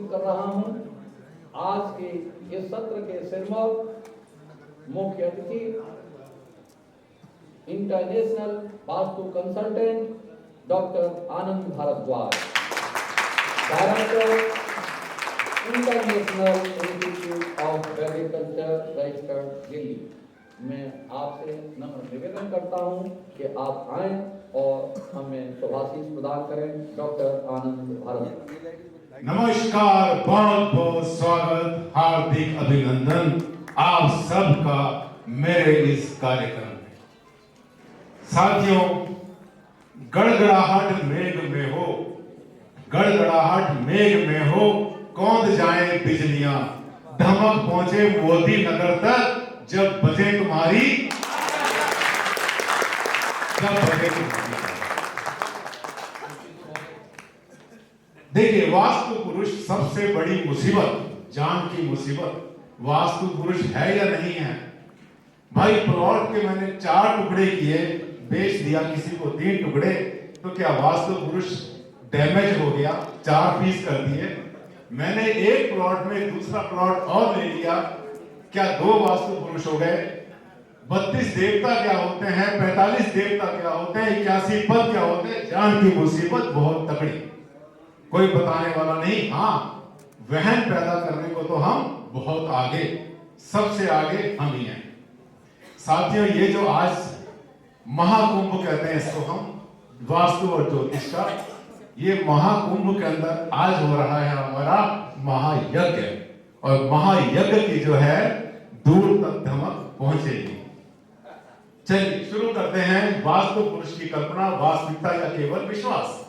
घोषित कर रहा हूं। आज के इस सत्र के सिरमौर मुख्य अतिथि international vastu consultant doctor Anand Bhardwaj, director international institute of agriculture registered Delhi. मैं आपसे नम्र निवेदन करता हूं कि आप आएं और हमें शुभाशीष प्रदान करें। डॉक्टर आनंद भारद्वाज। नमस्कार, बहुत बहुत स्वागत, हार्दिक अभिनंदन आप सबका मेरे इस कार्यक्रम में। साथियों, गड़गड़ाहट मेघ में हो, गड़गड़ाहट मेघ में हो, कौंध जाए बिजलियां, धमक पहुंचे मोदी नगर तक, जब बजे तुम्हारी, जब बजे तुम्हारी। देखिए, वास्तु पुरुष सबसे बड़ी मुसीबत, जान की मुसीबत, वास्तु पुरुष है या नहीं है। भाई, प्लॉट के मैंने 4 टुकड़े किए, बेच दिया किसी को 3 टुकड़े, तो क्या वास्तु पुरुष डैमेज हो गया? 4 पीस कर दिए। मैंने एक प्लॉट में दूसरा प्लॉट और ले लिया, क्या 2 वास्तु पुरुष हो गए? 32 देवता क्या होते हैं, 45 देवता क्या होते हैं, 81 पद क्या होते हैं? जान की मुसीबत बहुत तगड़ी, कोई बताने वाला नहीं। हाँ, वहन पैदा करने को तो हम बहुत आगे, सबसे आगे हम ही हैं। साथियों, ये जो आज महाकुंभ कहते हैं इसको हम, वास्तु और ज्योतिष का, ये महाकुंभ के अंदर आज हो रहा है हमारा महायज्ञ, और महायज्ञ की जो है दूर तक धमक पहुंचेगी। चलिए शुरू करते हैं। वास्तु पुरुष की कल्पना, वास्तविकता या केवल विश्वास।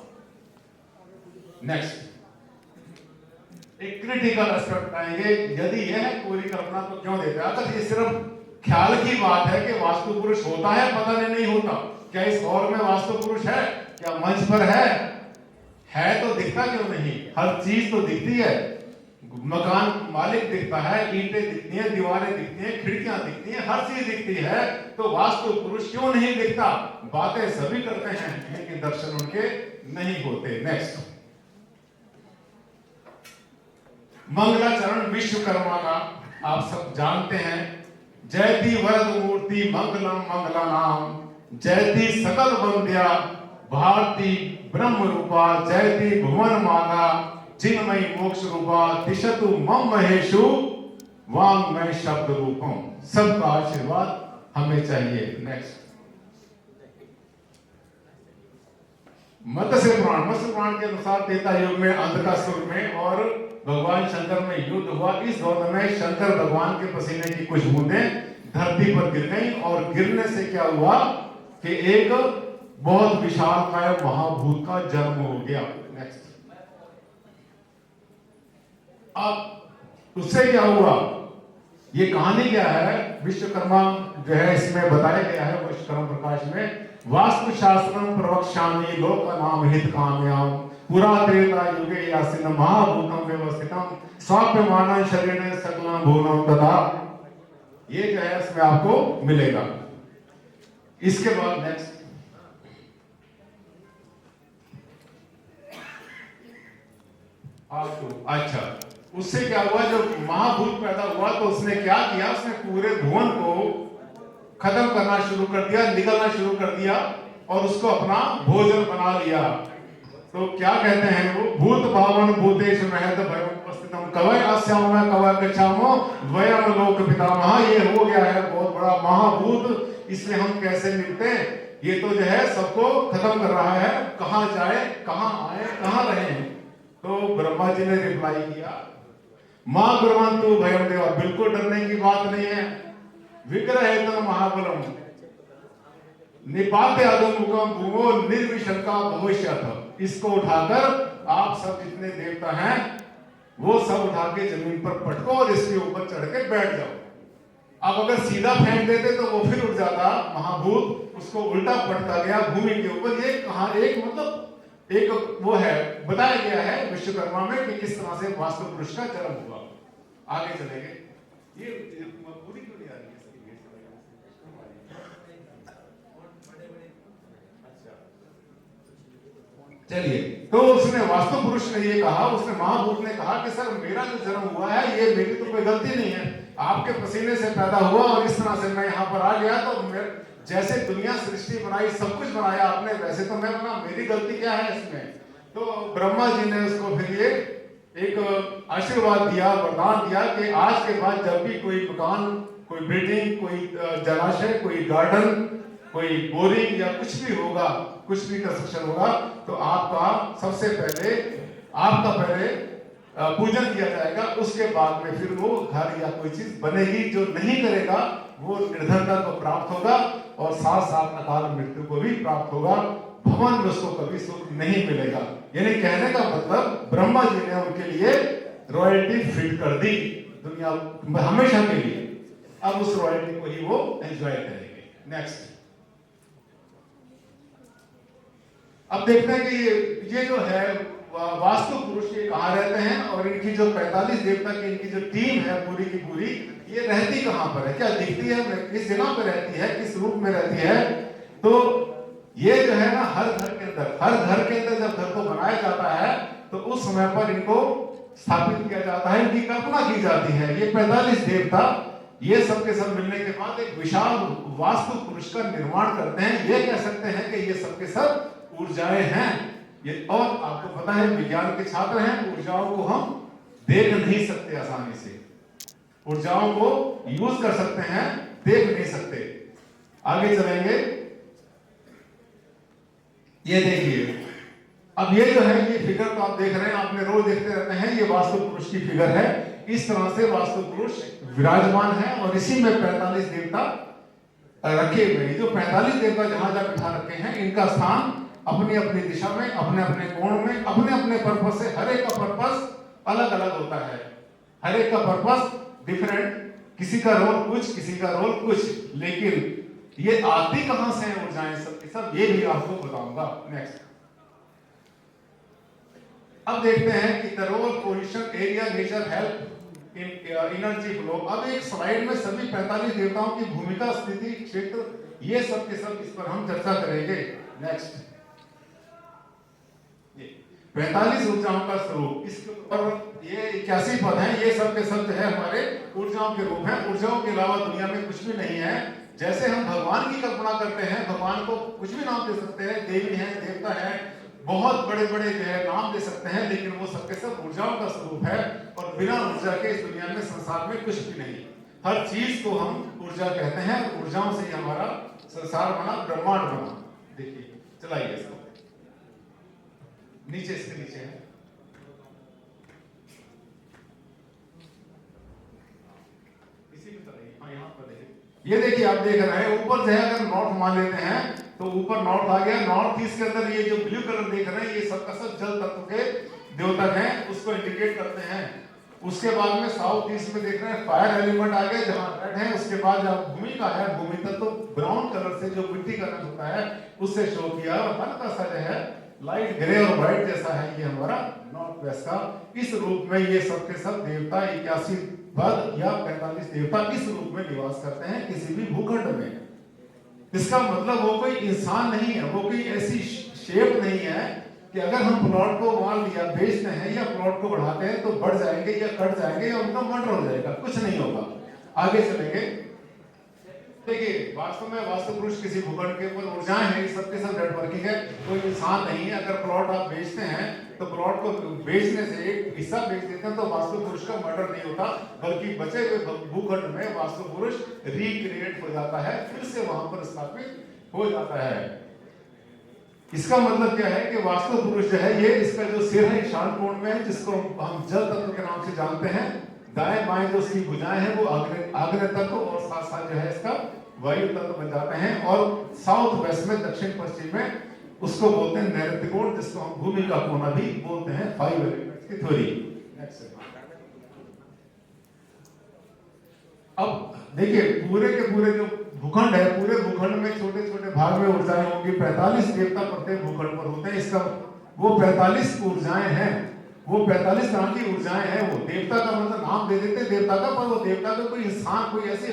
नेक्स्ट, एक क्रिटिकल एस्पेक्ट आएंगे। यदि यह पूरी कल्पना तो क्यों देते हैं? अगर ये सिर्फ ख्याल की बात है कि वास्तु पुरुष होता है, पता नहीं होता। क्या इस हॉल में वास्तु पुरुष है? क्या मंच पर है तो दिखता क्यों नहीं? हर चीज तो दिखती है, मकान मालिक दिखता है, ईंटें दिखती हैं, दीवारें दिखती हैं, खिड़कियां दिखती हैं, हर चीज दिखती है, तो वास्तु पुरुष क्यों नहीं दिखता? बातें सभी करते हैं लेकिन दर्शन उनके नहीं होते। नेक्स्ट, मंगलाचरण विश्वकर्मा का आप सब जानते हैं। जयति वरद मूर्ति मंगलम मंगलानाम, जयति सकल वंद्या भारती ब्रह्म रूपा, जयति भुवन माता चिन्मयी मोक्ष रूपा, दिशतु मम महेशु वांग्मय शब्द रूपम। सबका आशीर्वाद हमें चाहिए। नेक्स्ट, मत्स्य पुराण के अनुसार त्रेता युग में अंधकासुर में और भगवान शंकर में युद्ध हुआ। इस दौर में शंकर भगवान के पसीने की कुछ बूंदें धरती पर गिर गई, और गिरने से क्या हुआ कि एक बहुत विशालकाय महाभूत का जन्म हो गया। नेक्स्ट, अब उससे क्या हुआ, ये कहानी क्या है? विश्वकर्मा जो है इसमें बताया गया है विश्वकर्मा प्रकाश में, वास्तु शास्त्रम प्रवक्ष्यामि लोकनाम हित काम्याम पुरा त्रेता युगे यासिन महाभूतम व्यवस्थितम स्वाप्यमानं शरीरेण सकलं भुवनं तथा। ये जो है इसमें आपको मिलेगा। इसके बाद नेक्स्ट, आपको अच्छा, उससे क्या हुआ? जब महाभूत पैदा हुआ तो उसने क्या किया? उसने पूरे भुवन को खत्म करना शुरू कर दिया, निकलना शुरू कर दिया, और उसको अपना भोजन बना लिया। तो क्या कहते हैं वो? भूत भावन भूतेश महद भयम उपस्थितम कवय अस्याम कवय गच्छामो वयम लोक पितामह। ये हो गया है बहुत बड़ा महाभूत, इसमें हम कैसे निपटे? ये तो जो है सबको खत्म कर रहा है, कहां जाए, कहां आए, कहां रहे। तो ब्रह्मा जी ने रिप्लाई किया, मां ब्रह्मंतु भयम देवा, बिल्कुल डरने की बात नहीं है। विग्रह तो महाबलम निपाते अधोमुखम भूमो निर्विशंका भविष्यत। इसको उठाकर आप सब जितने देवता हैं वो सब उठा के जमीन पर पटको और इसके ऊपर चढ़ के बैठ जाओ। अब अगर सीधा फेंक देते तो वो फिर उठ जाता महाभूत, उसको उल्टा पटका गया भूमि के ऊपर। ये कहां एक मतलब एक वो है, बताया गया है विश्वकर्मा में कि किस तरह से वास्तु पुरुष का जन्म हुआ। आगे चलेंगे। ये पूरी क्यों नहीं आ रही है? चलिए, तो उसने वास्तु पुरुष ने ये कहा, उसने महाभूत ने कहा कि सर मेरा जो जन्म हुआ है ये मेरी तो कोई गलती नहीं है, आपके पसीने से पैदा हुआ और इस तरह से मैं यहाँ पर आ गया, तो जैसे दुनिया सृष्टि बनाई, सब कुछ बनाया आपने, वैसे तो मैं बना, मेरी गलती क्या है इसमें? तो ब्रह्मा जी ने उसको फिर ये एक आशीर्वाद दिया, वरदान दिया कि आज के बाद जब भी कोई मकान, कोई बिल्डिंग, कोई जलाशय, कोई गार्डन, कोई बोरिंग या कुछ भी होगा, कुछ भी कंस्ट्रक्शन होगा, तो आपका सबसे पहले पूजन किया जाएगा, उसके बाद में फिर वो घर या कोई चीज बनेगी। जो नहीं करेगा वो निर्धनता को प्राप्त होगा और साथ साथ अकाल मृत्यु को भी प्राप्त होगा, भवन में उसको कभी सुख नहीं मिलेगा। यानी कहने का मतलब ब्रह्मा जी ने उनके लिए रॉयल्टी फिट कर दी दुनिया हमेशा के लिए। अब उस रॉयल्टी को ही वो एंजॉय करेंगे। नेक्स्ट, अब देखते हैं कि ये जो है वास्तु पुरुष ये कहाँ रहते हैं और इनकी जो 45 देवता की इनकी जो टीम है पूरी की पूरी, ये रहती कहाँ पर है, क्या दिखती है, किस जगह पर रहती है, किस रूप में रहती है? तो ये जो है ना हर घर के अंदर जब घर को बनाया जाता है तो उस समय पर इनको स्थापित किया जाता है, इनकी कल्पना की जाती है। ये 45 देवता ये सब के सब मिलने के बाद एक विशाल वास्तु पुरुष का निर्माण करते हैं। ये कह सकते हैं कि ये सब के सब ऊर्जाएं हैं ये, और आपको पता है विज्ञान के छात्र हैं, ऊर्जाओं को हम देख नहीं सकते आसानी से, ऊर्जाओं को यूज कर सकते हैं, देख नहीं सकते। आगे चलेंगे, ये देखिए, अब ये जो है ये फिगर तो आप देख रहे हैं, आपने रोज देखते रहते हैं, ये वास्तु पुरुष की फिगर है। इस तरह से वास्तु पुरुष विराजमान है और इसी में 45 देवता रखे हुए हैं। जो 45 देवता जहां जहां बिठा रखे हैं, इनका स्थान अपनी अपनी दिशा में, अपने अपने कोण में, अपने अपने पर्पस से, हर एक का पर्पस अलग अलग होता है, हर एक का पर्पस डिफरेंट, किसी का रोल कुछ, किसी का रोल कुछ, लेकिन ये आती कहां से है ऊर्जाएं सब ये भी आपको बताऊंगा। नेक्स्ट, अब देखते हैं कि the role, position, area, nature, help in energy flow. अब एक स्लाइड में सभी 45 देवताओं की भूमिका, स्थिति, क्षेत्र, ये सब के सब इस पर हम चर्चा करेंगे। नेक्स्ट, 45 ऊर्जाओं का स्वरूप, इसके ऊपर ये 81 पद हैं, ये सब के सब जो है हमारे ऊर्जाओं के रूप हैं। ऊर्जाओं के अलावा दुनिया में कुछ भी नहीं है। जैसे हम भगवान की कल्पना करते हैं, भगवान को कुछ भी नाम दे सकते हैं, देवी हैं, देवता हैं, बहुत बड़े बड़े जो है नाम दे सकते हैं, लेकिन वो सबके सब ऊर्जाओं का स्वरूप है और बिना ऊर्जा के इस दुनिया में, संसार में कुछ भी नहीं। हर चीज को हम ऊर्जा कहते हैं, ऊर्जाओं से ही हमारा संसार बना, ब्रह्मांड बना। देखिए, चलाइए इसको, नीचे, इसके नीचे है, इसी की तरह। हाँ, यहाँ पर देखिए, ये देखिए आप देख रहे हैं, ऊपर जो है अगर नॉर्थ मान लेते हैं तो ऊपर नॉर्थ आ गया। नॉर्थ ईस्ट के अंदर ये जो ब्लू कलर देख रहे हैं, ये सब का सब जल तत्व के द्योतक हैं, उसको इंडिकेट करते हैं। उसके बाद में साउथ ईस्ट में देख रहे हैं फायर एलिमेंट आ गया, जहां रेड है। उसके बाद जब भूमि का है, भूमि तत्व तो ब्राउन कलर से, जो मिट्टी का रंग होता है, उससे शो किया, और हल्का सा जो है लाइट ग्रे और व्हाइट जैसा है, ये हमारा नॉर्थ वेस्ट का। इस रूप में ये सब के सब देवता 81 पद या 45 देवता इस रूप में निवास करते हैं किसी भी भूखंड में। इसका मतलब वो कोई इंसान नहीं है, वो कोई ऐसी शेप नहीं है कि अगर हम प्लॉट को मान लिया बेचते हैं या प्लॉट को बढ़ाते हैं तो बढ़ जाएंगे या कट जाएंगे या उनका मर्डर हो जाएगा, कुछ नहीं होगा। आगे चलेंगे, देखिए, वास्तव में वास्तु पुरुष किसी भूखंड के ऊपर ऊर्जाएं हैं, इस सबके सब नेटवर्किंग है, कोई इंसान नहीं है। अगर प्लॉट आप बेचते हैं तो प्लॉट को बेचने से एक हिस्सा बेच देते हैं तो वास्तु पुरुष का मर्डर नहीं होता, बल्कि बचे हुए भूखंड में वास्तु पुरुष रिक्रिएट हो जाता है, फिर से वहां पर स्थापित हो जाता है। इसका मतलब क्या है कि वास्तु पुरुष जो है, ये इसका जो सिर है ईशान कोण में है, जिसको हम जल तत्व के नाम से जानते हैं। दाएं बाएं जो उसकी भुजाएं हैं वो आग्नेय तत्व और साथ साथ जो है इसका वायु तत्व बन जाते हैं। और साउथ वेस्ट में, दक्षिण पश्चिम में उसको बोलते हैं नैऋत्य कोण, जिसको हम भूमि का कोना भी बोलते हैं, 5 एलिमेंट्स की थ्योरी। अब देखिए, पूरे के पूरे जो भूखंड है, पूरे भूखंड में छोटे छोटे भाग में ऊर्जाएं होंगी। 45 देवता प्रत्येक भूखंड पर होते हैं। इसका वो 45 ऊर्जाएं हैं, वो 45 तरह की ऊर्जाएं हैं। वो देवता का मतलब नाम दे देते हैं देवता का, पर वो देवता का कोई इंसान, कोई ऐसी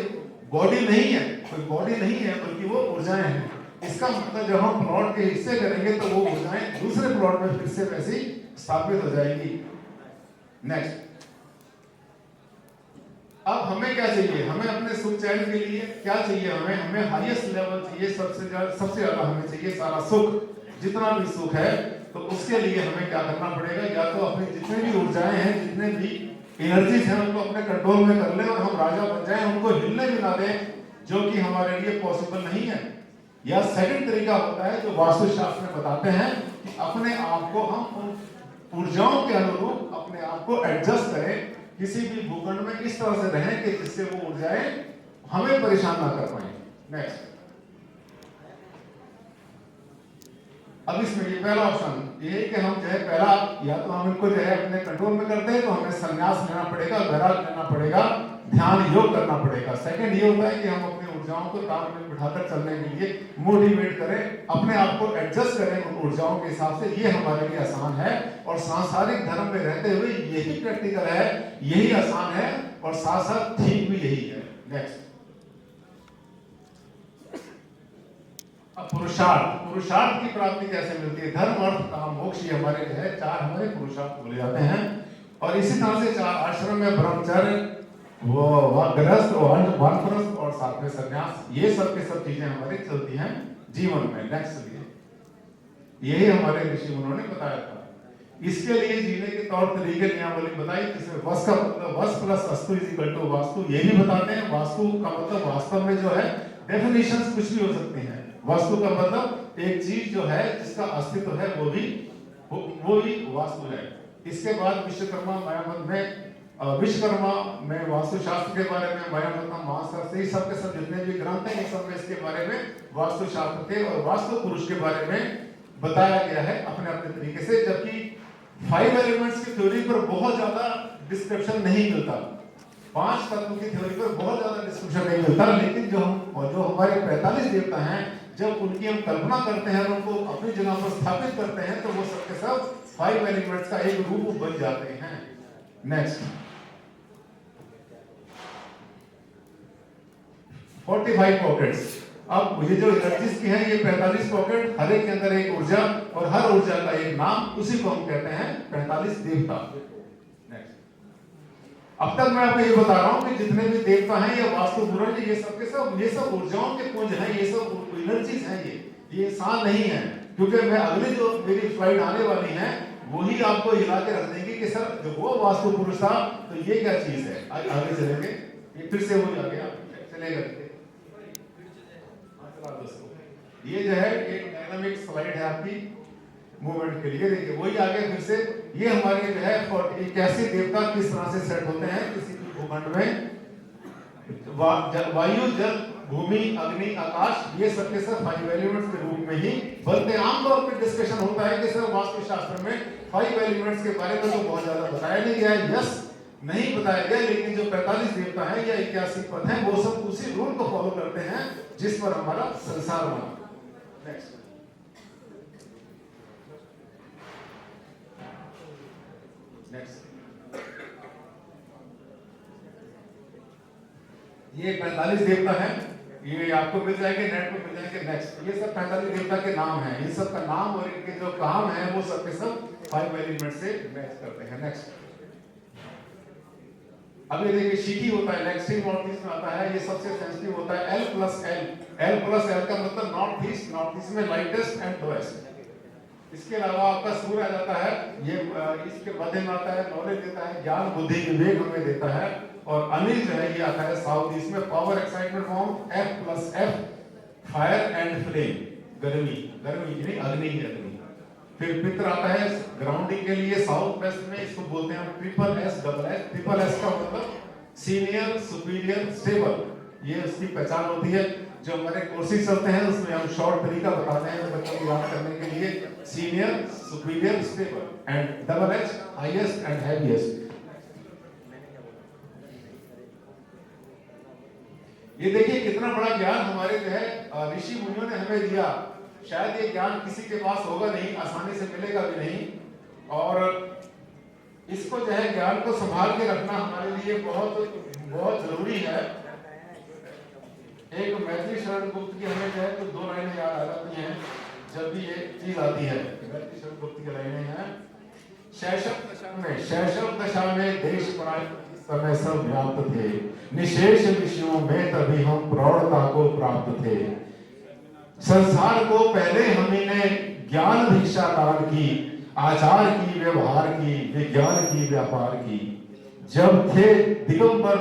बॉडी नहीं है, कोई बॉडी नहीं है, बल्कि वो ऊर्जाएं हैं। इसका मतलब जब हम प्लॉट के हिस्से करेंगे तो वो ऊर्जाएं दूसरे प्लॉट में फिर से वैसी स्थापित हो जाएगी। नेक्स्ट, अब हमें क्या चाहिए? हमें अपने सुख चैन के लिए क्या चाहिए? हमें हाईएस्ट लेवल चाहिए, सबसे ज्यादा हमें चाहिए सारा सुख, जितना भी सुख है। तो उसके लिए हमें क्या करना पड़ेगा? या तो अपनी जितने भी ऊर्जाएं हैं, जितने भी एनर्जीज हैं, उनको अपने कंट्रोल में कर लें और हम राजा बन जाएं, उनको हिलने भी ना दें, जो कि हमारे लिए पॉसिबल नहीं है। या सेकंड तरीका होता है जो वास्तुशास्त्र में बताते हैं कि अपने आप को हम उन ऊर्जाओं के अनुरूप अपने आप को एडजस्ट करें, किसी भी भूखंड में इस तरह से रहें कि जिससे वो ऊर्जाएं हमें परेशान ना कर पाए। नेक्स्ट, अब इसमें ये पहला ऑप्शन ये है कि हम जो है पहला, या तो हम इनको जो है अपने कंट्रोल में करते हैं तो हमें संन्यास लेना पड़ेगा, वैराग लेना पड़ेगा, ध्यान योग करना पड़ेगा। सेकंड ये होता है कि हम अपनी ऊर्जाओं को ताल में बिठाकर चलने के लिए मोटिवेट करें, अपने आप को एडजस्ट करें उन ऊर्जाओं के हिसाब से। ये हमारे लिए आसान है और सांसारिक धर्म में रहते हुए यही प्रैक्टिकल है, यही आसान है और साथ साथ ठीक भी यही है। नेक्स्ट, पुरुषार्थ की प्राप्ति कैसे मिलती है? धर्म अर्थ काम मोक्ष, ये हमारे जो है चार हमारे पुरुषार्थ बोले जाते हैं। और इसी तरह से चार आश्रम में ब्रह्मचर्य, वो गृहस्थ, वानप्रस्थ और साथ में संन्यास, ये सब के सब चीजें हमारी चलती हैं जीवन में। नेक्स्ट, यही हमारे ऋषि मुनियों ने बताया था। इसके लिए जीने के तौर तरीके नियमावली बताई, जिसमें वस का मतलब वस प्लस अस्तु इज इक्वल टू वास्तु, ये भी बताते हैं। वास्तु का मतलब वास्तव में जो है डेफिनेशंस कुछ भी हो सकती हैं। वास्तु का मतलब एक चीज जो है जिसका अस्तित्व है वो ही वास्तु है। इसके बाद विश्वकर्मा में वास्तुशास्त्र के बारे में, महाशास्त्र, ये सब के सब जितने भी ग्रंथ हैं, ये सब में इसके बारे में वास्तुशास्त्र के और वास्तु पुरुष के बारे में बताया गया है अपने अपने तरीके से। जबकि 5 एलिमेंट्स की थ्योरी पर बहुत ज्यादा डिस्क्रिप्शन नहीं मिलता, 5 तत्वों की थ्योरी पर बहुत ज्यादा डिस्क्रिप्शन नहीं मिलता। लेकिन जो हमारे 45 देवता हैं, जब उनकी हम कल्पना करते हैं और उनको अपनी जगह पर स्थापित करते हैं तो वो सबके सब 5 एलिमेंट्स का एक रूप बन जाते हैं। Next, 45 pockets. अब ये जो एनर्जीज की है, ये 45 पॉकेट, हर एक के अंदर एक ऊर्जा और हर ऊर्जा का एक नाम, उसी को हम कहते हैं 45 देवता। अब तक मैं आपको ये बता रहा हूं कि जितने भी देवता हैं या वास्तु पुरुष, ये सब ऊर्जाओं के पुंज हैं, ये सब एनर्जीज हैं। ये इंसान नहीं है, क्योंकि मैं अगली जो मेरी स्लाइड आने वाली है वही आपको हिला के रख देंगे कि सर जो वो वास्तु पुरुष था तो ये क्या चीज है। आगे चलेंगे, ये फिर से वही आ गया, चलेगा। ये जो है एक डायनामिक स्लाइड है आपकी मूवमेंट के लिए। देखिए वही आगे फिर से, ये हमारे जो है 81 देवता किस तरह से सेट होते हैं किसी भी भूखंड में। वायु, जल, भूमि, अग्नि, आकाश, ये सब के सब 5 एलिमेंट्स के रूप में ही बनते हैं। आमतौर पर डिस्कशन होता है कि सर वास्तुशास्त्र में 5 एलिमेंट्स के बारे में तो बहुत ज्यादा बताया नहीं गया है। यस, नहीं बताया गया, लेकिन जो 45 देवता हैं या 81 पद हैं, वो सब उसी रूल को फॉलो करते हैं जिस पर हमारा संसार बना। नेक्स्ट, ये 45 देवता हैं, ये आपको मिल जाएंगे, नेट पे मिल जाएंगे। नेक्स्ट, ये सब 45 देवता के नाम हैं, इन सब का नाम और इनके जो काम है वो सब के सब 5 एलिमेंट से मैच करते हैं। नेक्स्ट, अब ये देखिए शिखी होता है, नेक्स्ट नॉर्थ ईस्ट में आता है, ये सबसे सेंसिटिव होता है। L प्लस L का मतलब नॉर्थ ईस्ट में लाइटेस्ट एंड लोएस्ट। इसके अलावा आपका सूर्य आ जाता है, ये इसके मध्य में आता है, नॉलेज देता है, ज्ञान, बुद्धि, विवेक हमें देता है। और अनिल जो है ये आता है साउथ ईस्ट में, power, excitement, form, F plus F, fire and flame, गर्मी नहीं, अग्नि ही अग्नि। फिर पितर आता है ग्राउंडिंग के लिए साउथ वेस्ट में, इसको बोलते हैं triple S double S. Triple S का मतलब सीनियर, सुपीरियर, स्टेबल, ये उसकी पहचान होती है। जो हमारे कोर्सेज चलते हैं उसमें हम शॉर्ट तरीका बताते हैं बच्चों को याद करने के लिए, senior, superior, stable and double H, highest and heaviest. ये देखिए कितना बड़ा ज्ञान हमारे जो है ऋषि मुनियों ने हमें दिया। शायद ये ज्ञान किसी के पास होगा नहीं, आसानी से मिलेगा भी नहीं, और इसको जो है ज्ञान को संभाल के रखना हमारे लिए बहुत जरूरी है। एक मैथिली शरण गुप्त की हमें जो है तो 2 लाइनें याद आ रहा जब भी ये चीज आती है, गुप्त की लाइनें हैं, शैशव दशा में देश पराय समय सब व्याप्त थे, निशेष विषयों में तभी हम प्रौढ़ता को प्राप्त थे। संसार को पहले हमने ज्ञान भिक्षा दान की, आचार की, व्यवहार की, विज्ञान की, व्यापार की। जब थे दिगंबर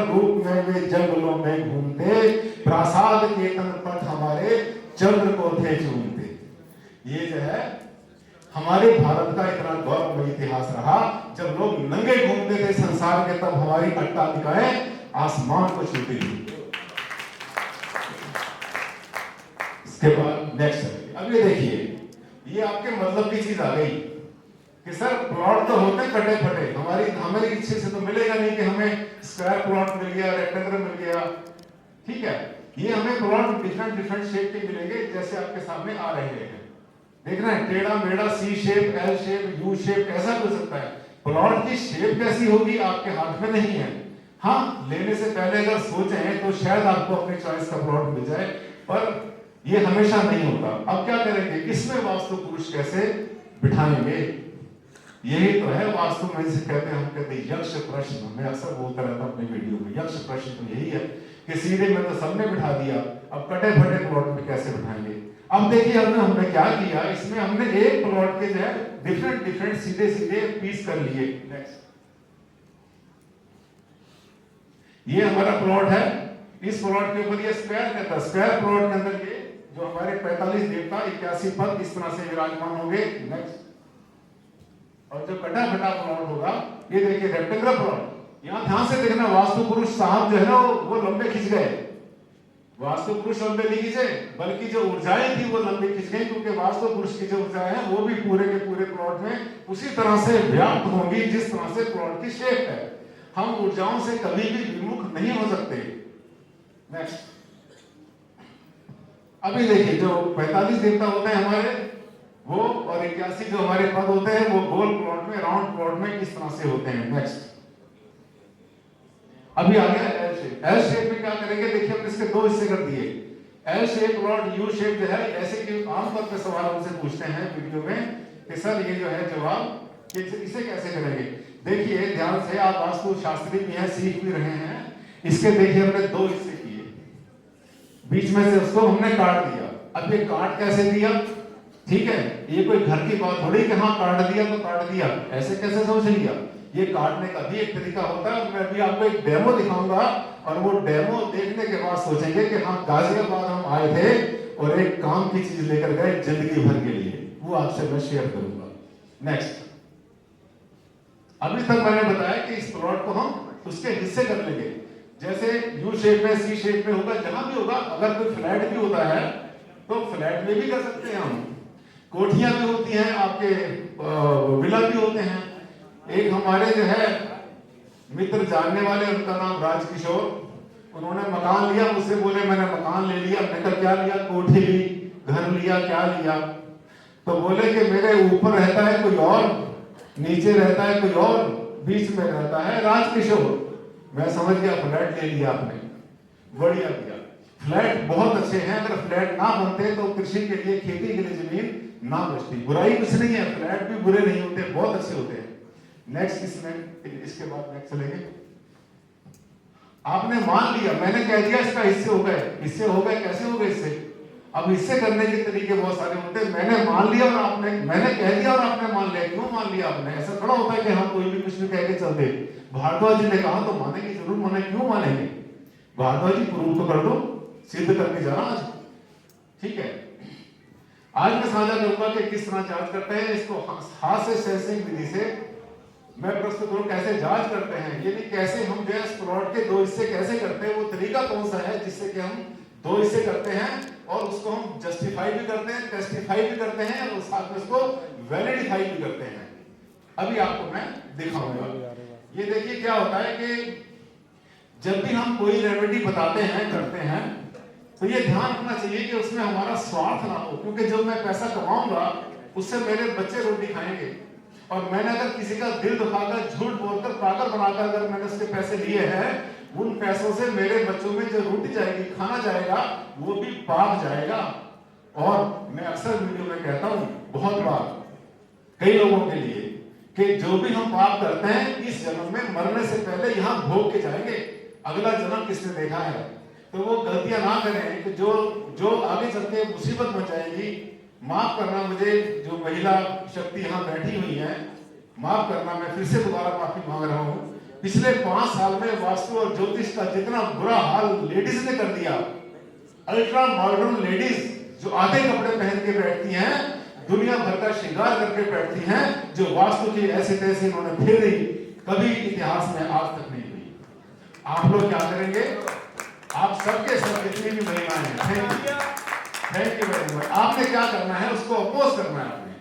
रूप में वे जंगलों में घूमते, प्रासाद के तन पर हमारे चंद्र को थे चूमते। ये जो है हमारे भारत का इतना गौरवमय इतिहास रहा, जब लोग नंगे घूमते थे संसार के, तब हमारी अट्टालिकाएं आसमान को छूती थी। इसके बाद नेक्स्ट, अब ये देखिए, ये आपके मतलब की चीज आ गई कि सर प्लॉट तो होते हैं कटे फटे, हमारी इच्छे से तो मिलेगा नहीं कि हमें स्क्वायर प्लॉट मिल गया, रेक्टेंगल मिल गया, ठीक है। ये हमें प्लॉट डिफरेंट शेप के मिलेंगे, जैसे आपके सामने आ रहे हैं, देख रहे हैं, टेढ़ा मेढ़ा, C shape, L shape, U shape, कैसा भी हो सकता है। प्लॉट की शेप कैसी होगी आपके हाथ में नहीं है। हाँ, लेने से पहले अगर सोचें तो शायद आपको अपने चॉइस का प्लॉट मिल जाए, पर ये हमेशा नहीं होता। अब क्या करेंगे, इसमें वास्तु पुरुष कैसे बिठाएंगे, यही तो है वास्तु में जिसे कहते हैं, हम कहते हैं यक्ष प्रश्न। मैं अक्सर बोलता रहता हूं अपनी वीडियो में, यक्ष प्रश्न तो यही है कि सीधे में तो सबने बिठा दिया, अब कटे फटे प्लॉट में कैसे बिठाएंगे। अब देखिए हमने क्या किया, इसमें हमने एक प्लॉट के जो है डिफरेंट सीधे पीस कर लिए। नेक्स्ट, ये हमारा प्लॉट है, इस प्लॉट के ऊपर ये स्क्वायर कहता है, स्क्वायर प्लॉट के अंदर ये जो हमारे 45 देवता 81 पद इस तरह से विराजमान होंगे। नेक्स्ट, और जो कटा फटा प्लॉट होगा, ये देखिए रेक्टेंगुलर प्लॉट। यहां ध्यान से देखना, वास्तु पुरुष साहब जो है ना वो लंबे खिंच गए। वास्तु पुरुष लंबे नहीं खिंचे, बल्कि जो ऊर्जाएं थी वो लंबी खिंच गई, क्योंकि वास्तु पुरुष की जो ऊर्जाएं हैं वो भी पूरे के पूरे प्लॉट में उसी तरह से व्याप्त होंगी जिस तरह से प्लॉट की शेप है। हम ऊर्जाओं से कभी भी विमुख नहीं हो सकते। नेक्स्ट, अभी देखिए जो 45 देवता होते हैं हमारे वो, और 81 जो हमारे पद होते हैं वो गोल प्लॉट में, राउंड प्लॉट में इस तरह से होते हैं। नेक्स्ट, अभी आ गया एल शेप। एल शेप में क्या करेंगे, देखिए हमने इसके दो हिस्से कर दिए, L shape plot, U shape जो है। ऐसे कि आमतौर पर सवाल हमसे पूछते हैं वीडियो में कि सर ये जो है जवाब इसे कैसे करेंगे। देखिए ध्यान से, आप वास्तु शास्त्री भी हैं, सीख भी रहे हैं। इसके देखिए हमने दो हिस्से किए, बीच में से उसको हमने काट दिया। अब ये काट कैसे दिया, ठीक है, ये कोई घर की बात थोड़ी कि हाँ काट दिया तो काट दिया, ऐसे कैसे समझ लिया। ये काटने का भी एक तरीका होता है। मैं अभी आपको एक डेमो दिखाऊंगा, और वो डेमो देखने के बाद सोचेंगे कि हाँ गाजियाबाद हम आए थे और एक काम की चीज लेकर गए जिंदगी भर के लिए, वो आपसे मैं शेयर करूंगा। नेक्स्ट, अभी तक मैंने बताया कि इस प्लॉट को हम उसके हिस्से कर लेंगे, जैसे यू शेप में, सी शेप में होगा, जहां भी होगा। अगर कोई फ्लैट भी होता है तो फ्लैट में भी कर सकते हैं हम, कोठियां भी होती हैं, आपके विला भी होते हैं। एक हमारे जो है मित्र जानने वाले, उनका नाम राजकिशोर, उन्होंने मकान लिया, मुझसे बोले मैंने मकान ले लिया। मैंने कहा क्या लिया, कोठी ली, घर लिया, क्या लिया। तो बोले कि मेरे ऊपर रहता है कोई और, नीचे रहता है कोई और, बीच में रहता है राजकिशोर। मैं समझ गया फ्लैट ले लिया आपने, बढ़िया किया। फ्लैट बहुत अच्छे हैं, अगर फ्लैट ना बनते तो कृषि के लिए, खेती के लिए जमीन ना बचती। बुराई कुछ नहीं है, फ्लैट भी बुरे नहीं होते, बहुत अच्छे होते हैं। नेक्स्ट, इसके बाद नेक्स्ट चलेंगे। आपने मान लिया, मैंने कह दिया इसका हिस्से हो गए, हिस्से हो गए, कैसे हो गए हिस्से। अब हिस्से करने के तरीके बहुत सारे होते हैं। मैंने मान लिया और आपने, मैंने कह दिया और आपने मान लिया। क्यों मान लिया आपने, ऐसा थोड़ा होता है कि हम कोई भी कुछ भी कह के चल दे। भारद्वाज जी ने कहा तो मानेंगे, जरूर माने, क्यों मानेंगे। भारद्वाज जी प्रूव तो कर दो, सिद्ध करके जाना आज, ठीक है। आज मैं साझा करूंगा कि किस तरह जांच करते हैं इसको, हाथ से सेंसिंग विधि से मैं प्रस्तुत करूं कैसे जांच करते हैं, यानी कैसे हम जो है प्लॉट के दो हिस्से कैसे करते हैं, वो तरीका कौन सा है जिससे कि हम दो हिस्से करते हैं और उसको हम जस्टिफाई भी करते हैं, टेस्टिफाई भी करते हैं और साथ में उसको वैलिडिफाई भी करते हैं। अभी आपको मैं दिखाऊंगा। ये देखिए क्या होता है कि जब भी हम कोई रेमेडी बताते हैं, करते हैं, तो ये ध्यान रखना चाहिए कि उसमें हमारा स्वार्थ ना हो, क्योंकि जब मैं पैसा कमाऊंगा उससे मेरे बच्चे रोटी खाएंगे, और मैंने अगर किसी का दिल दुखाकर, झूठ बोलकर, पागल बनाकर अगर मैंने उसके पैसे लिए हैं, उन पैसों से मेरे बच्चों में जो रोटी जाएगी, खाना जाएगा, वो भी पाप जाएगा। और मैं अक्सर वीडियो में कहता हूं, बहुत बार कई लोगों के लिए, कि जो भी हम पाप करते हैं इस जन्म में मरने से पहले यहाँ भोग के जाएंगे, अगला जन्म किसने देखा है। तो वो गलतियां ना करें कि जो आगे चल के मुसीबत में जाएगी। माफ करना मुझे, जो महिला शक्ति यहाँ बैठी हुई है, माफ करना, मैं फिर से दोबारा माफी मांग रहा हूँ। पिछले 5 साल में वास्तु और ज्योतिष का जितना बुरा हाल लेडीज ने कर दिया, अल्ट्रा मॉडर्न लेडीज जो आधे कपड़े पहन के बैठती हैं, दुनिया भर का श्रृंगार करके बैठती हैं, जो वास्तु की ऐसे तैसे इन्होंने फेरी कभी इतिहास में आज तक नहीं हुई। आप लोग क्या करेंगे? आप सबके सब जितनी भी महिलाएं हैं, थैंक यू वेरी मच। आपने क्या करना है? उसको अपोज करना है, आपने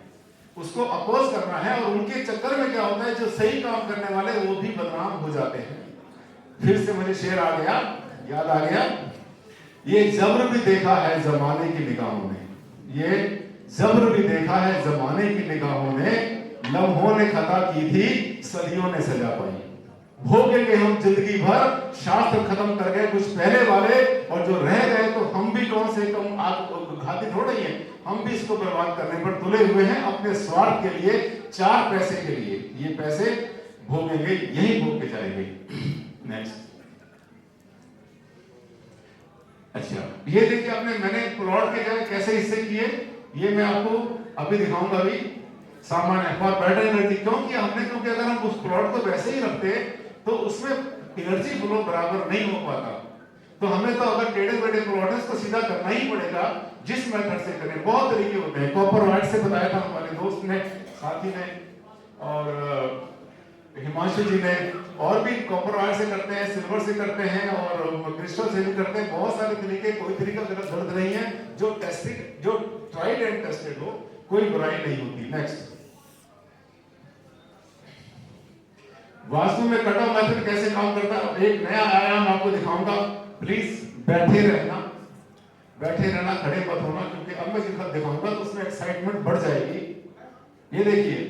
उसको अपोज करना है। और उनके चक्कर में क्या होता है, जो सही काम करने वाले वो भी बदनाम हो जाते हैं। फिर से मुझे शेर आ गया, याद आ गया, ये जब्र भी देखा है जमाने की निगाहों ने, ये जब्र भी देखा है जमाने की निगाहों ने, लम्हों ने खता की थी सदियों ने सजा पाई। भोगेंगे हम जिंदगी भर, शास्त्र खत्म कर गए कुछ पहले वाले, और जो रह गए तो हम भी कौन से कम घाती थोड़े ही हैं, हम भी इसको बर्बाद करने पर तुले हुए हैं अपने स्वार्थ के लिए, 4 पैसे के लिए। ये पैसे भोगेंगे, यही भोग के जाएंगे। नेक्स्ट, अच्छा ये देखिए, मैंने प्लॉट के जगह कैसे हिस्से किए, ये मैं आपको अभी दिखाऊंगा। अभी सामान्य फॉर बेटर एनर्जी, क्योंकि अगर हम उस प्लॉट को वैसे ही रखते तो उसमें एनर्जी फ्लो बराबर नहीं हो पाता। तो हमें तो अगर टेढ़े मेढ़े प्लॉट है उसको सीधा करना ही पड़ेगा, जिस मेथड से करें। बहुत तरीके होते हैं, कॉपर वाइट से बताया था हमारे दोस्त ने, साथी ने, और हिमांशु जी ने, और भी कॉपर वायर से करते हैं, सिल्वर से करते हैं, और क्रिस्टल से भी करते हैं। बहुत सारे तरीके, कोई तरीका गलत नहीं है, जो टेस्टेड, जो ट्राइड एंड टेस्टेड हो, कोई बुराई नहीं होती। नेक्स्ट, वास्तु में कट ऑफ मेथड कैसे काम करता है, एक नया आयाम आपको दिखाऊंगा। प्लीज बैठे रहना, खड़े मत होना, क्योंकि अब मैं दिखाऊंगा तो उसमें एक्साइटमेंट बढ़ जाएगी। ये देखिए,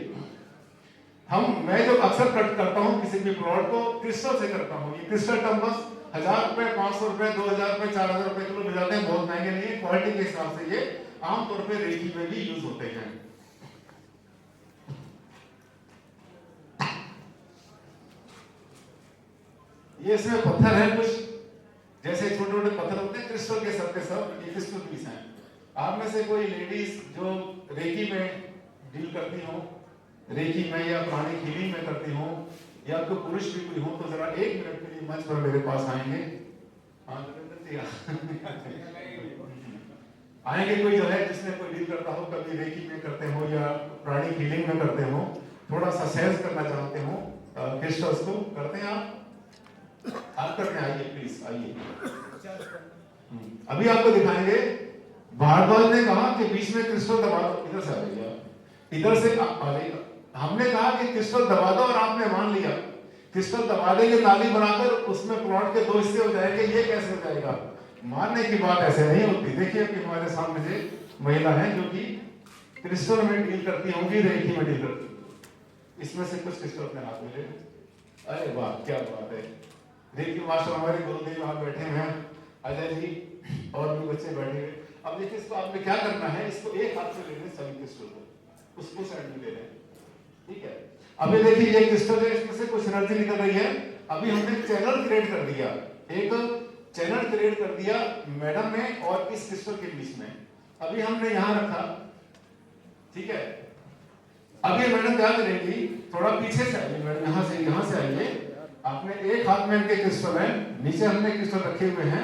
मैं जो अक्सर कट करता हूं किसी भी प्लॉट को, क्रिस्टल से करता हूं। ये क्रिस्टल टम्बस 1000 रुपए, 500 रुपए, 2000 रुपए, 4000 रुपए किलो मिल जाते हैं, बहुत महंगे नहीं है। क्वालिटी के हिसाब से ये आमतौर पर रेखी में भी यूज होते हैं। ये इसमें पत्थर है कुछ, जैसे छोटे छोटे पत्थर होते हैं, क्रिस्टल के सब ये क्रिस्टल पीस हैं। आप में से कोई लेडीज जो रेकी में डील करती हो, रेकी में या प्राणिक हीलिंग में करती हो, या कोई पुरुष भी कोई हो, तो जरा 1 मिनट के लिए मंच पर मेरे पास आएंगे। आएंगे कोई जो है जिसने कोई डील करता हो, कभी रेकी में करते हो या प्राणिक हीलिंग में करते हो, थोड़ा सा सेंस करना चाहते हो क्रिस्टल्स को, करते हैं आप करके आइए, प्लीज आइए। अभी आपको दिखाएंगे। भारद्वाज ने कहा कि बीच में क्रिस्टल दबा दो, इधर से आ जाइए, इधर से आ जाइए। हमने कहा कि क्रिस्टल दबा दो, और आपने मान लिया क्रिस्टल दबा देंगे नाली बनाकर, उसमें प्लॉट के 2 हिस्से हो जाएंगे। ये कैसे हो जाएगा? मानने की बात ऐसे नहीं होती। देखिए कि हमारे सामने से महिला है जो कि क्रिस्टल में डील करती होंगी, रेखी में डील करती। इसमें से कुछ क्रिस्टल अपने हाथ में ले, अरे वाह क्या बात है। रेखी मास्टर हमारे गुरुदेव वहां बैठे हैं, अजय जी, और भी बच्चे बैठे हुए। अब देखिए, इसको आपने क्या करना है, इसको एक हाथ से लेने, सभी क्रिस्टल को उसको साइड में ले लें, ठीक है। अभी देखिए ये क्रिस्टल है, इसमें से कुछ एनर्जी निकल रही है। अभी हमने चैनल क्रिएट कर दिया, एक चैनल क्रिएट कर दिया मैडम ने और इस क्रिस्टल के बीच में। अभी हमने यहां रखा, ठीक है। अभी मैडम क्या करेगी, थोड़ा पीछे से आइए मैडम, यहां से आइए। आपने एक हाथ में इनके क्रिस्टल है, नीचे हमने क्रिस्टल रखे हुए हैं।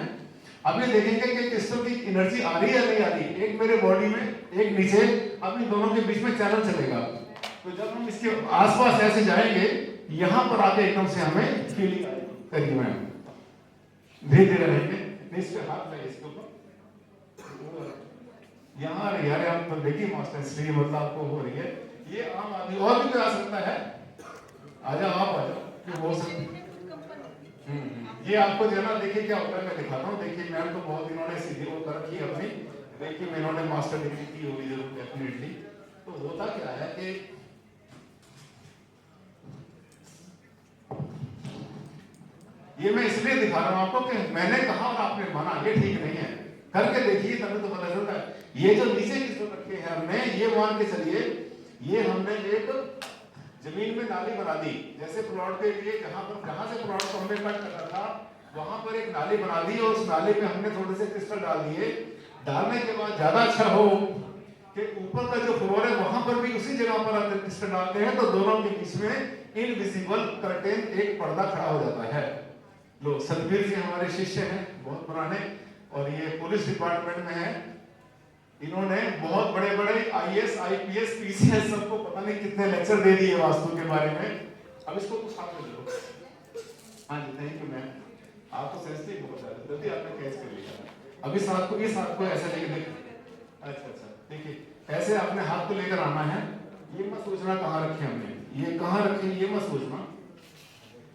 अभी देखेंगे कि क्रिस्टल की एनर्जी आ रही है या नहीं आ रही। एक मेरे बॉडी में, एक नीचे, अभी दोनों के बीच में चैनल चलेगा। तो जब हम इसके आसपास ऐसे जाएंगे, यहां पर आके एकदम से हमें फीलिंग आएगी। करिए मैम, धीरे धीरे रहेंगे, इस पे हाथ लगाइए, इसके ऊपर यहाँ यार, आप तो देखिए मास्टर, इसलिए मतलब आपको हो रही है। ये आम आदमी और भी कोई आ सकता है, आजा आप आ जाओ, कि हो सकता। ये आपको जो है ना, देखिए क्या होता है, मैं दिखाता हूँ। देखिए मैम तो बहुत इन्होंने सीधी वो कर रखी है अपनी, देखिए मैं इन्होंने मास्टर डिग्री की होगी जरूर डेफिनेटली। तो होता क्या है कि ये मैं इसलिए दिखा रहा हूं आपको कि मैंने कहा और आपने माना, ये ठीक नहीं है। करके देखिए तभी तो पता चलता है। ये जो नीचे की जो रखे हैं हमने, ये मान के चलिए ये हमने एक जमीन में नाली बना दी, जैसे प्लॉट के लिए जहां से प्लॉट को हमने कट करना था वहां पर एक नाली बना दी और उस नाली पे हमने थोड़े से क्रिस्टल डाल दिए। डालने के बाद ज्यादा अच्छा हो कि ऊपर का जो फ्लोर है वहां पर भी उसी जगह पर आप क्रिस्टल डालते हैं तो दोनों के बीच में इनविजिबल कर्टेन, एक पर्दा खड़ा हो जाता है। लो, सतबीर जी हमारे शिष्य हैं बहुत पुराने, और ये पुलिस डिपार्टमेंट में है। इन्होंने बहुत बड़े बड़े आईएएस, आईपीएस, पीसीएस सबको पता नहीं कितने लेक्चर दे दिए वास्तु के बारे में। अब इसको कुछ साथ में लो। हाँ जी, थैंक यू मैम, आप तो सेंसिटिव बहुत ज्यादा, जल्दी आपने कैच कर लिया। अभी साथ को, ये साथ को ऐसे लेके देख, अच्छा देखिए, ऐसे आपने हाथ को लेकर आना है। ये मत सोचना कहाँ रखे हमने, ये कहाँ रखे ये मत सोचना।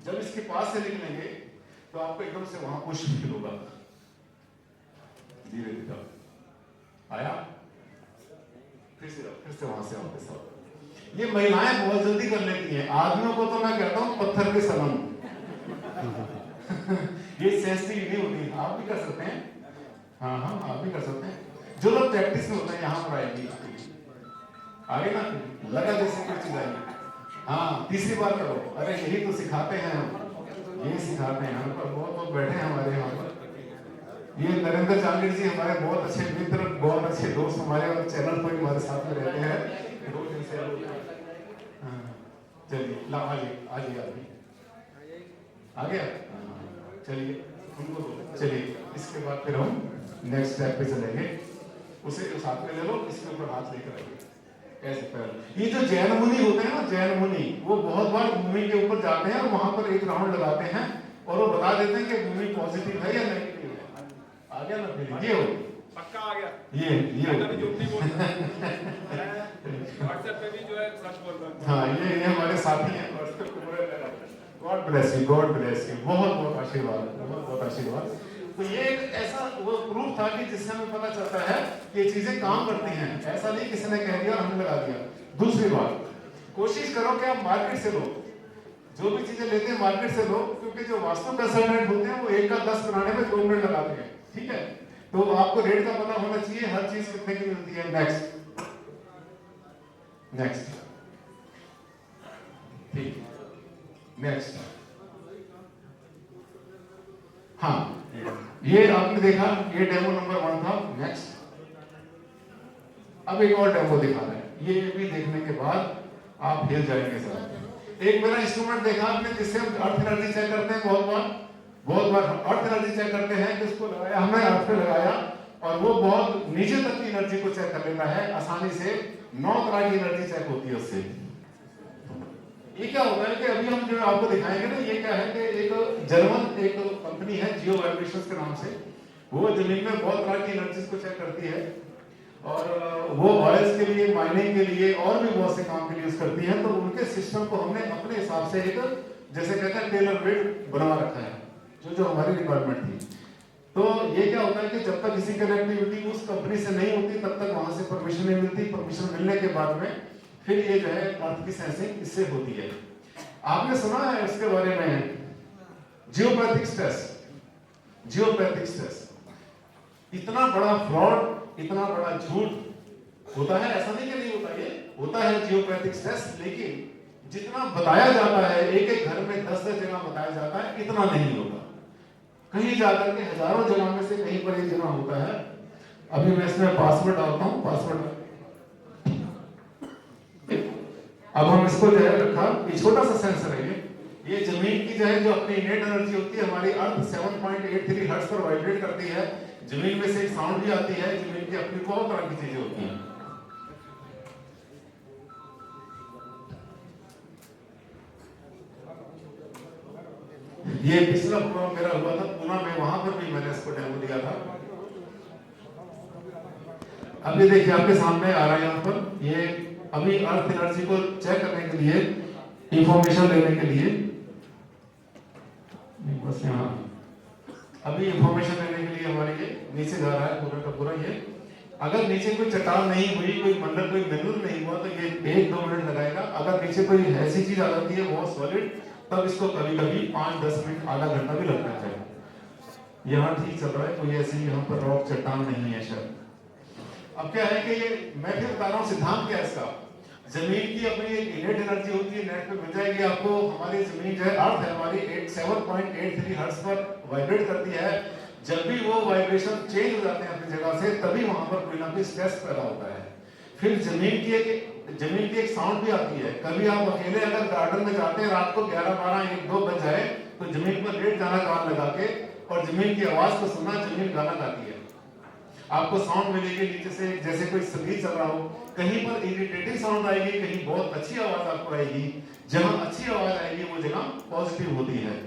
जब इसके पास से निकलेंगे तो आपको एकदम से वहां पुश फील होगा, धीरे धीरे आया, फिर से वहां से वापस आओ। ये महिलाएं बहुत जल्दी कर लेती हैं, आदमियों को तो मैं कहता हूँ पत्थर के सलाम। ये सेंसिटिव नहीं होती, आप भी कर सकते हैं। हाँ आप भी कर सकते हैं। जो लोग प्रैक्टिस में होते हैं यहाँ पर आएंगे, आगे ना लगा जैसे कोई चीज आएगी। हाँ, तीसरी बार करो, अरे यही तो सिखाते हैं हम, यही सिखाते हैं। हम पर बहुत लोग बैठे हैं हमारे यहाँ पर। ये नरेंद्र जांगीर जी हमारे बहुत अच्छे मित्र, बहुत अच्छे दोस्त हमारे, और चैनल पर हमारे साथ में रहते हैं 2 दिन से। चलिए ला आइए आ गया। चलिए उनको चलिए, इसके बाद फिर हम नेक्स्ट स्टेप पे चलेंगे। उसे साथ में ले लो, इसके ऊपर हाथ लेकर आइए ऐसे पैर। ये जो जैन मुनि होते हैं ना, जैन मुनि, वो बहुत बार भूमि के ऊपर जाते हैं और वहां पर एक राउंड लगाते हैं और वो बता देते हैं कि भूमि पॉजिटिव है या नेगेटिव है। आ गया ना, फिर ये हो पक्का आ गया। ये मैं कभी झूठ नहीं बोलता। व्हाट्सएप पे भी जो है सच बोल रहा हूं। हाँ, ये हमारे साथी हैं व्हाट्सएप पे पूरे। God bless you, God bless you, बहुत बहुत आशीर्वाद, बहुत बहुत आशीर्वाद। तो ये एक ऐसा वो प्रूफ था कि जिससे हमें पता चलता है कि ये चीजें काम करती हैं। ऐसा नहीं किसी ने कह दिया और हमने लगा दिया। दूसरी बात, कोशिश करो कि आप मार्केट से लो, जो भी चीजें लेते हैं मार्केट से लो, क्योंकि जो वास्तु कंसल्टेंट होते हैं वो 1 का 10 बनाने में 2 मिनट लगाते हैं। ठीक है, तो आपको रेट का पता होना चाहिए, हर चीज कितने की मिलती है। नेक्स्ट ठीक, नेक्स्ट। हाँ, ये आपने देखा, ये डेमो नंबर 1 था। नेक्स्ट, अब एक और डेमो दिखा रहा है। ये भी देखने के बाद आप हिल जाएंगे सर। एक मेरा इंस्ट्रूमेंट देखा आपने, जिससे हम अर्थ एनर्जी चेक करते हैं। बहुत बार अर्थ एनर्जी चेक करते हैं, जिसको लगाया हमने, अर्थ पे लगाया और वो बहुत नीचे तक की एनर्जी को चेक कर लेता है आसानी से। 9 तरह की एनर्जी चेक होती है उससे। ये क्या होता है कि अभी हम जो आपको दिखाएंगे ना, ये क्या है कि एक जर्मन एक कंपनी है जियो वाइब्रेशंस के नाम से, वो जमीन में बहुत तरह की एनर्जीज को चेक करती है और वो ऑयल्स के लिए, माइनिंग के लिए और भी बहुत से काम के लिए यूज करती है। तो उनके सिस्टम को हमने अपने हिसाब से एक, जैसे कहते हैं, टेलर मेड बना रखा है, जो हमारी रिक्वायरमेंट थी। तो ये क्या होता है कि जब तक किसी कनेक्टिविटी उस कंपनी से नहीं होती तब तक वहां से परमिशन नहीं मिलती। परमिशन मिलने के बाद में फिर ये जो है अर्थ की सेंसिंग इससे होती है। आपने सुना है इसके बारे में, जियोपैथिक स्ट्रेस। जियोपैथिक स्ट्रेस इतना बड़ा फ्रॉड, इतना बड़ा झूठ होता है, ऐसा नहीं कि नहीं होता, ये होता है जियोपैथिक स्ट्रेस। लेकिन जितना बताया जाता है, एक घर में 10-10 जगह बताया जाता है, इतना नहीं होता। कहीं जाकर के हजारों जगह में से कहीं पर एक जगह होता है। अभी मैं इसमें पासवर्ड डालता हूं, पासवर्ड। अब हम इसको जो है रखा, ये छोटा सा सेंसर है। ये जमीन की जो है, जो अपनी इनेट एनर्जी होती है, हमारी अर्थ 7.83 हर्ट्ज पर वाइब्रेट करती है। जमीन में से एक साउंड भी आती है। जमीन की अपनी बहुत तरह की चीजें होती हैं। ये पिछला प्रोग्राम मेरा हुआ था पूना में, वहां पर भी मैंने इसको डेमो दिया था। अब ये देखिए आपके सामने आ रहा है यहाँ पर। ये अभी अर्थ एनर्जी को चेक करने के लिए, इंफॉर्मेशन लेने के लिए, बस यहाँ अभी इंफॉर्मेशन लेने के लिए हमारे ये नीचे जा रहा है पूरा का पूरा। ये अगर नीचे कोई चट्टान नहीं हुई, कोई मंडल, कोई मिनरल नहीं हुआ, तो ये 1-2 मिनट लगाएगा। अगर नीचे कोई ऐसी चीज आ जाती है बहुत सॉलिड, तब इसको कभी कभी 5-10 मिनट, आधा घंटा भी लगता है। यहाँ ठीक चल रहा है, कोई ऐसी यहाँ पर रॉक चट्टान नहीं है शायद। अब क्या है कि ये मैं फिर बता रहा हूँ सिद्धांत क्या है इसका। जमीन की अपनी एक इनेट एनर्जी होती है, नेट पे मिल जाएगी आपको। हमारी जमीन जो है, अर्थ है हमारी 7.83 हर्ट्ज पर वाइब्रेट करती है। जब भी वो वाइब्रेशन चेंज हो जाते हैं अपनी जगह से, तभी वहां पर कोई ना कोई स्ट्रेस पैदा होता है। फिर जमीन की एक साउंड भी आती है। कभी आप अकेले अगर गार्डन में जाते हैं, रात को 11, 12, 1, 2 बज जाए, तो जमीन पर लेट जाना कान लगा के और जमीन की आवाज को सुनना। जमीन गाना गाती है, आपको साउंड मिलेगी नीचे से, जैसे कोई संगीत चल रहा हो। कहीं पर इरिटेटिंग साउंड आएगी, कहीं बहुत अच्छी आवाज आपको आएगी। जहां अच्छी आवाज आएगी वो जगह पॉजिटिव होती है।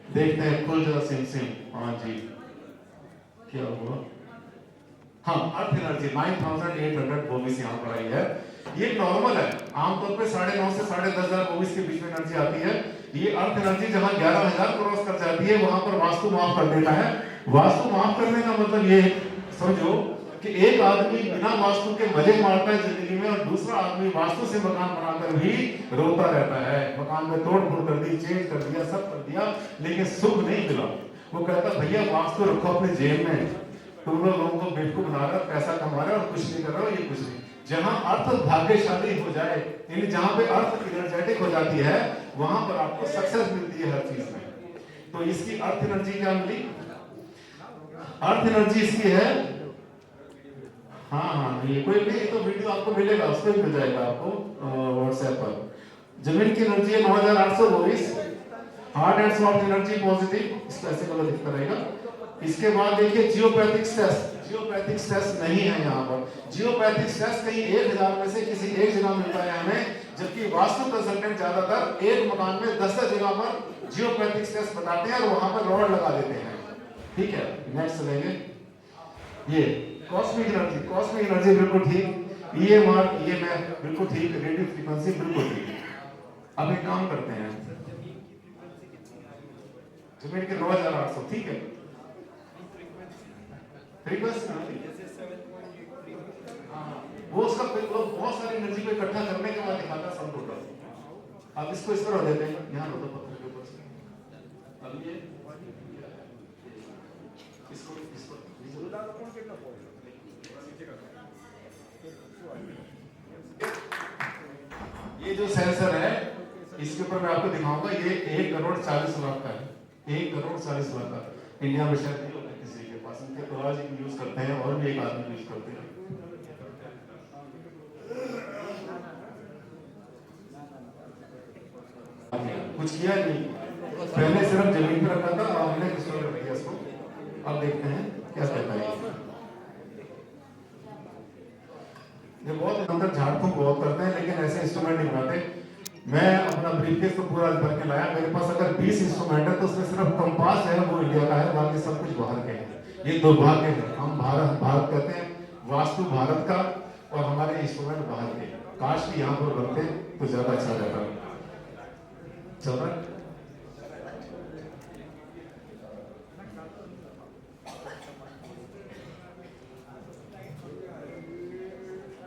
देखते हैं खुल जरा सिम। हाँ जी, क्या हुआ? हाँ, अर्थ एनर्जी 9800 बोविस यहाँ पर आई है। ये नॉर्मल है, आमतौर पे 9.5 से 10,500 बोविस के बीच में एनर्जी आती है। ये अर्थ एनर्जी जहाँ 11,000 क्रॉस कर जाती है, वहां पर वास्तु माफ कर देता है। वास्तु माफ करने का मतलब ये समझो कि एक आदमी बिना वास्तु के मजे मारता है जिंदगी में, और दूसरा आदमी वास्तु से मकान बनाकर भी रोता रहता है। मकान में तोड़ फोड़ कर दी, चेंज कर दिया, सब कर दिया, लेकिन सुख नहीं मिला। वो कहता भैया वास्तु रखो अपने जेब में, तुम लोगों को बेवकूफ बना रहा, पैसा कमा रहे और कुछ नहीं कर रहे हो, ये कुछ नहीं। जहां अर्थ भाग्यशाली हो जाए, यानी जहां पे अर्थ एनर्जेटिक हो जाती है, वहां पर आपको सक्सेस मिलती है हर चीज में। तो इसकी अर्थ एनर्जी क्या मिली? अर्थ एनर्जी इसकी है, हाँ, ये कोई नहीं, तो वीडियो आपको मिलेगा, उसको भी मिल जाएगा आपको व्हाट्सएप पर। जमीन की एनर्जी है 9,822, hard and soft energy positive, इसको ऐसे कलर दिखता रहेगा। इसके बाद देखिए जियोपैथिक स्ट्रेस नहीं है यहाँ पर। जियोपैथिक स्ट्रेस कहीं 1,000 में से किसी एक जगह मिलता है हमें, जबकि वास्तु कंसल्टेंट ज्यादातर एक मकान में 10 जगह पर जियोपैथिक स्ट्रेस बताते हैं और वहां पर रॉड लगा देते हैं। ठीक है, नेक्स्ट चलेंगे। ये कॉस्मिक एनर्जी बिल्कुल ठीक, EMR, EMF बिल्कुल ठीक, रेडियो फ्रीक्वेंसी बिल्कुल ठीक। अब एक काम करते हैं, जमीन के 9,800 ठीक है, फ्रीक्वेंसी वो उसका बहुत सारी एनर्जी को इकट्ठा करने के बाद दिखाता है सम टोटल। अब इसको इस पर रख देते हैं, यहाँ रख दो पत्थर के ऊपर से। अब ये ये जो सेंसर है, इसके ऊपर मैं आपको दिखाऊंगा। ये 1,40,00,000 का है, 1,40,00,000 का। इंडिया में शायद नहीं होता किसी के पास, इनके पिताजी यूज करते हैं और भी एक आदमी यूज करते हैं। कुछ किया नहीं, पहले सिर्फ जमीन पर रखा था और हमने किसी और रख दिया इसको। अब देखते हैं क्या कहता है। ये बहुत अंदर झाड़ फूक बहुत करते हैं, लेकिन ऐसे इंस्ट्रूमेंट नहीं बनाते। मैं अपना ब्रीफकेस तो पूरा भर के लाया, मेरे पास अगर 20 इंस्ट्रूमेंट है तो उसमें सिर्फ कंपास है वो इंडिया का है, बाकी सब कुछ बाहर के हैं। ये दुर्भाग्य है, हम भारत कहते हैं, वास्तु भारत का और हमारे इंस्ट्रूमेंट बाहर के। काश की यहाँ पर बनते तो ज्यादा अच्छा रहता। चल रहा है?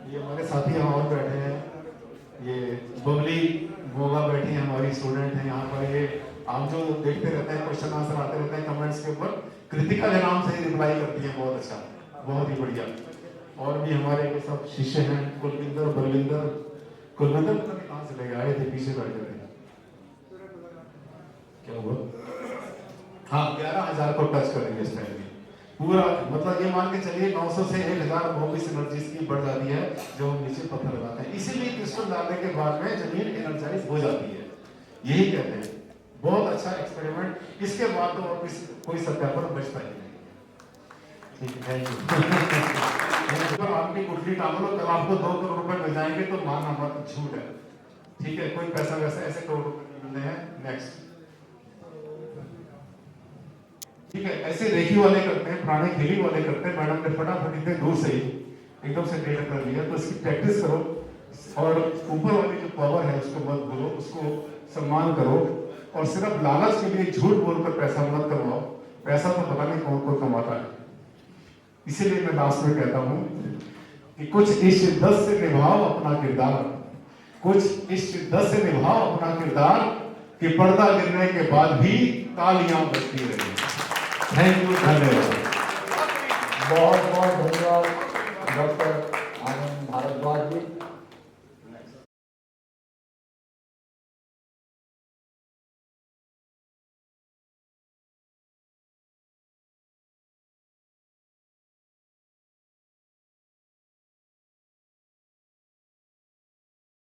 ये हमारे साथी यहाँ और बैठे हैं, ये बबली मोगा बैठी है, हमारी स्टूडेंट है यहाँ पर। ये आप जो देखते रहते हैं, क्वेश्चन आंसर आते रहते हैं कमेंट्स के ऊपर, कृतिका के नाम से ही रिप्लाई करती है, बहुत अच्छा, बहुत ही बढ़िया। और भी हमारे ये सब शिष्य हैं, कुलविंदर कहाँ से लेके आए थे, पीछे बैठे थे, क्या हुआ? हाँ, 11,000 को टच करेंगे इस टाइम में पूरा। मतलब ये मान के चलिए 900 से 1,000 बोविस एनर्जी की बढ़ जाती है जो हम नीचे पत्थर लगाते हैं। इसीलिए क्रिस्टल डालने के बाद में जमीन एनर्जाइज हो जाती है, यही कहते हैं। बहुत अच्छा एक्सपेरिमेंट, इसके बाद तो और कोई सत्यापन बचता ही नहीं। ठीक है, अगर आपकी कुटली टांग लो, कल आपको 2 करोड़ रुपए मिल जाएंगे तो मानना मत, झूठ है। ठीक है, कोई पैसा वैसा ऐसे करोड़ रुपए मिलने हैं। नेक्स्ट, ठीक है, ऐसे रेखी वाले करते हैं, प्राणिक हीलिंग वाले करते हैं। मैडम ने फटाफट इतने दूर से ही एकदम से डेटा कर लिया, तो इसकी प्रैक्टिस करो और ऊपर वाली जो पावर है उसको मत भूलो, उसको सम्मान करो और सिर्फ लालच के लिए झूठ बोलकर पैसा मत कमाओ। पैसा तो पता नहीं कौन कौन कमाता है। इसीलिए मैं लास्ट में कहता हूं कि कुछ इस शिद्दत से निभाओ अपना किरदार, कुछ इस शिद्दत से निभाओ अपना किरदार कि पर्दा गिरने के बाद भी तालियां बजती रही। थैंक यू, धन्यवाद। बहुत बहुत धन्यवाद डॉक्टर